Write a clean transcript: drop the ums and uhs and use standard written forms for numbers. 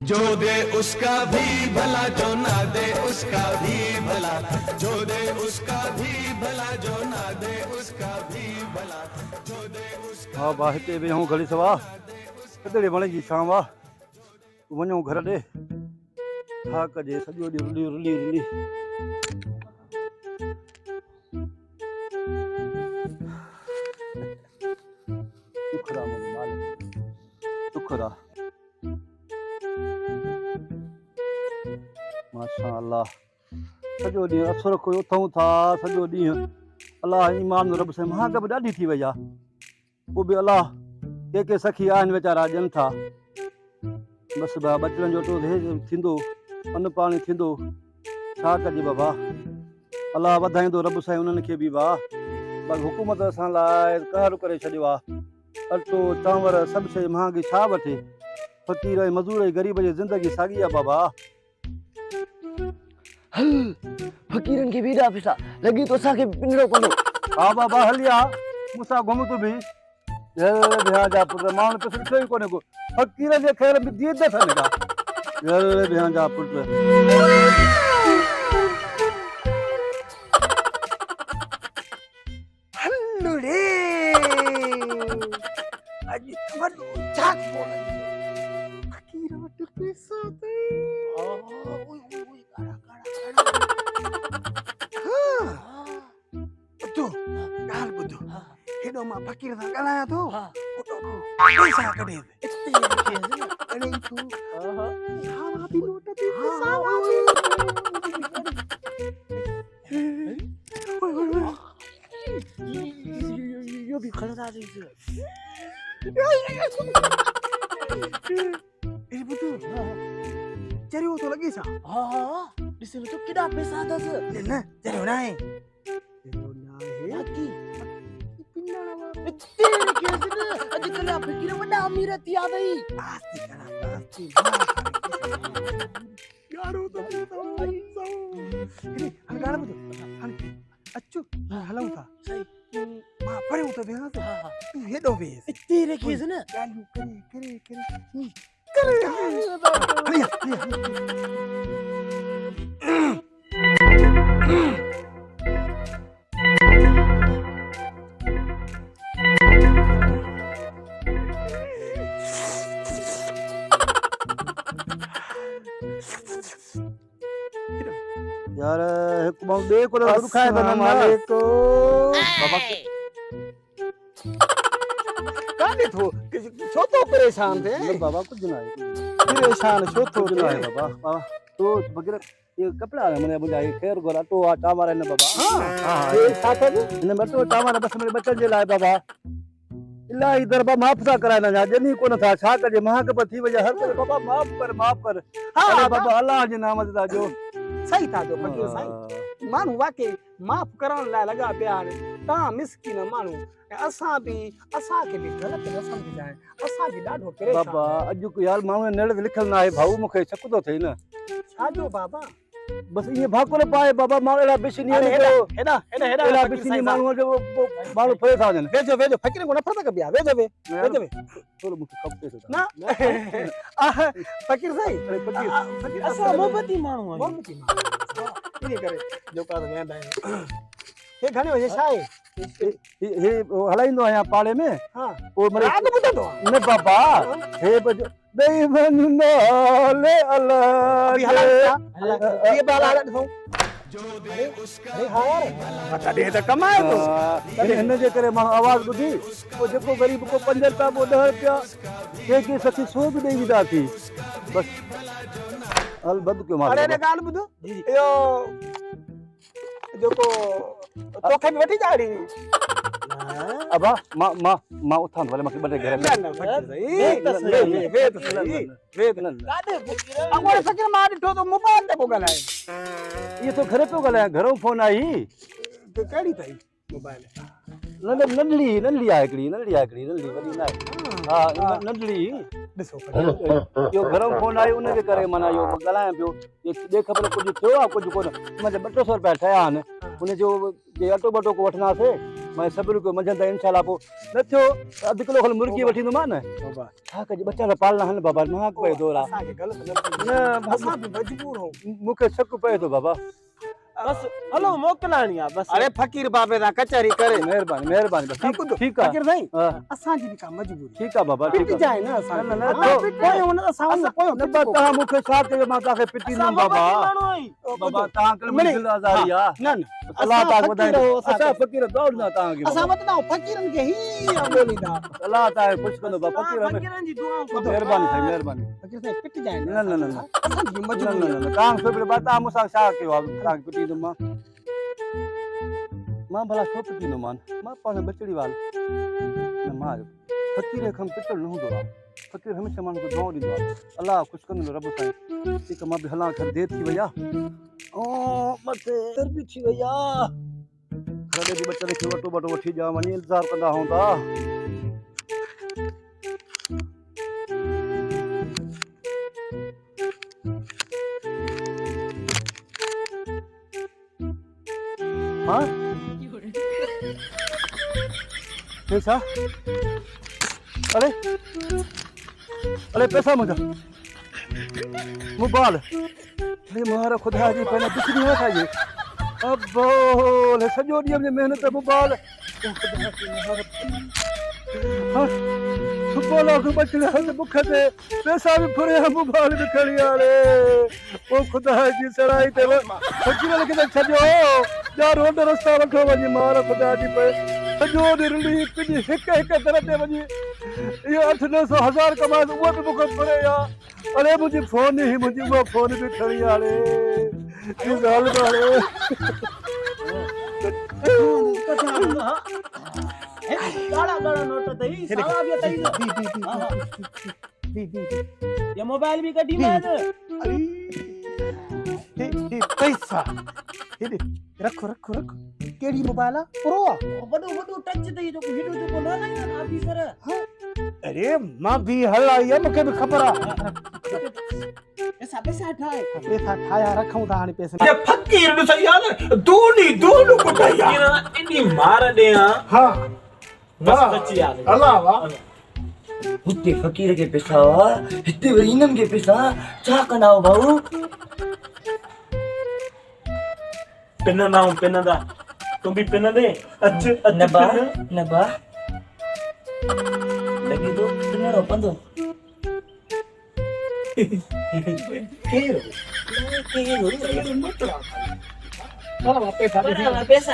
जो दे उसका भी भला, जो ना दे उसका भी भला, जो दे उसका भी भला, जो ना दे उसका भी भला, जो दे उसका। हाँ वाह हिते वेहूं घड़ी सवा कदड़े वण जी छां वाह वञूं घर ॾे छा कजे सॼो ॾींहुं रुली रुली रुली शुक्र आहे मुंहिंजे मालिक शुक्र आहे माशा अल्लाह सॼो ॾींहुं असुर खों उथूं था सॼो ॾींहुं अलाह ईमान रब सां महांग बि ॾाढी थी वई आहे पोइ बि अलाह के सखी आहिनि वीचारा ॾियनि था बसि बचड़नि जो टो थींदो अन्न पाणी थींदो छा कजे बाबा अलाह वधाईंदो रब साईं उन्हनि खे बि वाह बाक़ी हुकूमत असां लाइ कहर करे छॾियो आहे अटो चांवर सभु शइ महांगी छा वठे फ़क़ीर ऐं मज़ूर ऐं ग़रीब जी ज़िंदगी साॻी आहे बाबा हल फ़क़ीरनि खे बि हेॾा पैसा लॻी तो असांखे पिनड़ो पवंदो हा बाबा हलिया मूंसां घुम तूं बि बिहार जा पुट माण्हू त ॾिठो ई कोन्हे को फ़क़ीर जे ख़ैर में दीद थियनि था बिहार जा पुट हल्लुड़े अॼु वॾो झाक कोन फ़क़ीर वटि पैसा अथई ॿुधो ॻाल्हि ॿुधो हेॾो मां फ़क़ीर सां ॻाल्हायां थो पैसा कढे कढई तूं सावा बि नोट ते सावा यो भी खड़ा रही है ए बुतु चरियो तो लगी सा हां दिसे में तो किडा पैसा दस न चरियो ना है याकी पिन्ना तेरे कैसे न आजकल फ़क़ीर वडा अमीर थी आ गई आस्ती करा आस्ती यारो तो गाना बुतु अच्छो हलाऊं था सही मां पढ़ियो तो वेहा तो तू हेडो वेस तेरे केस न गालू करे यार हिकु माण्हू ॿिए को शुरू खाए थो न मालिक बाबा काने थो छो तो परेशान थे न बाबा कुछ ना है परेशान छो तो कुछ ना है बाबा बाबा तो वगैरह ये कपड़ा है मैंने बुझाई खैर गोरा तो चावल है न बाबा हां ये साथ है इन बटो चावल बस मेरे बच्चन जे लाए बाबा इलाही दरबा माफ था कराना जा जनी कोन था छा कजे महाक पर थी वजा हर करे बाबा माफ कर हां बाबा अल्लाह जे नाम दा जो सही था जो फ़क़ीर साईं मानू वाके माफ करण लाइ लगा पिया ता मिस्किन मानू असां के भी गलत न समझाए असां के डाढो परेशान बाबा अजु को यार मानू नेड़े लिखल ना है भाऊ मुखे शक तो थई न छा जो बाबा बस ये भाको न पाए बाबा मां एड़ा बिशनी हेड़ा बिशनी मानू जो मानू फरे था जन वेजो फ़क़ीर को नफरत कबिया वेजो थोड़ो मुखे खपते ना फ़क़ीर साईं फ़क़ीर असां मोहब्बती मानू ये करे जो का वेंदा हे घणे वजे छाए हे हलाइंदो आया पाड़े में हां ओ मरे राग बुधंदो न बाबा हे बेईमान नाले अल्लाह अभी हला ये बाला ॾिसो अरे हां पता दे त कमाए तो अरे हिन जे करे मां आवाज ॿुधी ओ जेको गरीब को 5 रुपया 10 रुपया के सची सो बि ॾेई वींदा थी बस हल बंद क्यों मार अरे ने ॻाल्हि ॿुधो इहो जेको तोखे बि वठी चाड़ी अबा मां उठां भले मूंखे ॿ टे घर में न वेद काॾे अमोरे फ़क़ीर मां ॾिठो तो मोबाइल ते पोइ ॻाल्हाए ये तो घर पे ॻाल्हायां घरों फोन आई कहिड़ी अथई मोबाइल नंढड़ी आहे हिकिड़ी नंढड़ी वॾी न आहे हा नंढड़ी ॾिसो इहो घरों फोन आई उनजे करे माना इहो ॻाल्हायां पियो ॾे ख़बर कुझु थियो आहे कुझु कोन हुन जा 200 रुपया ठहिया आहिनि हुनजो जे अटो ॿटो को वठंदासीं मैं सब्र को मंझंदि ताईं इंशाल्लाह पोइ न थियो अधु किलो खनि मुर्गी वठींदोमांइ न बाबा छा कजे बच्चा त पालना आहिनि बाबा महाग पए थो रा असांखे ग़लति न असां बि मजबूर हो मूंखे शक पए थो बाबा बस हलो मोकिलाणी आहे बस अरे फकीर बाबे दा कचहरी करे महिरबानी महिरबानी बस ठीकु आहे फकीर साईं हा असांजी बि का मजबूरी ठीकु आहे बाबा ठीकु पिट आहे जाए न असां न, न, पोइ हुन असां वञ पोइ न बस तव्हां मूंखे छा कयो मां तव्हांखे पिटींदुमि बाबा बाबा तव्हां कल मिड़ेई। दिलि आज़ारी आहे न न अलाह असां ताक फकीर ॿुधाईंदो आहियूं, असां फ़क़ीर दौड़ना तव्हांखे असां बाबा। वटि फकीरनि खे ही ॻोल्हींदा अलाह तव्हांखे ख़ुशि कंदो बाबा फ़क़ीर में फकीरनि जी दुआऊं महिरबानी साईं महिरबानी फकीर साईं पिट जाए न न न न असांजी न मजबूरी न न तव्हां फिक्र बा तव्हां मूंसां छा कयो आहे तव्हांखे पिटींदुमि मां भला छो पिटींदोमांनि मां पाण बचड़ी वाल न मां फ़क़ीर खां पिटल न हूंदो आहे फ़क़ीर हमेशह माण्हू खे दुआऊं ॾींदो आहे अलाह ख़ुशि कंदो रब साईं ठीकु मां बि हलां खैर देरि थी वई आहे ओ मथे देरि बि थी वई आहे खड़े जी बचड़े खे वटो वटो वठी ॾियां वञी इंतज़ारु कंदा हूंदा हाँ पैसा अरे अरे पैसा मुझे मोबाइल अरे मारा खुदा जी पहले कुछ नहीं था ये अब बोल सजो डी में मेहनत मोबाइल हाँ सुबह लोग बचले हद मुख से पैसा भी फुरे मोबाइल भी खड़ी आले ओ खुदा जी सराई ते फकीर के सजो जा रोड रास्ता वठो वञी मार खुदा जी पे सजो दिल्ली पिनी हिक हिक तरह ते वञी ये 800 1000 कमाए वो भी मुख फुरे या अरे मुझे फोन ही मुझे वो फोन भी खड़ी आले ये गाल मारे गाड़ा गाड़ा नोट तई सावा भी तई ये मोबाइल भी कढी मैं पैसा हेॾे रखो रखो रखो कहिड़ी मोबाइल आहे प्रो आहे वडो वडो टच तई जो हीडो जो न नहीं ऑफिसर अरे मां बि हल आई आहे मूंखे बि ख़बर आहे ऐसा पैसा ठाए पैसा ठाहिया रखूं था हाणे पैसे ये फकीर भी सही है ना दूनी कुटाया इनी मार दे हाँ बस बची आ गई अल्लाह वाह हुते फकीर के पैसा हिते वरी इन्हनि खे पैसा छा कंदा भाऊ पिन नाउ पिन दा तुम भी पिन दे अच्छे नबा नबा लगी तो तुम्हारा पंदो पैसा पैसा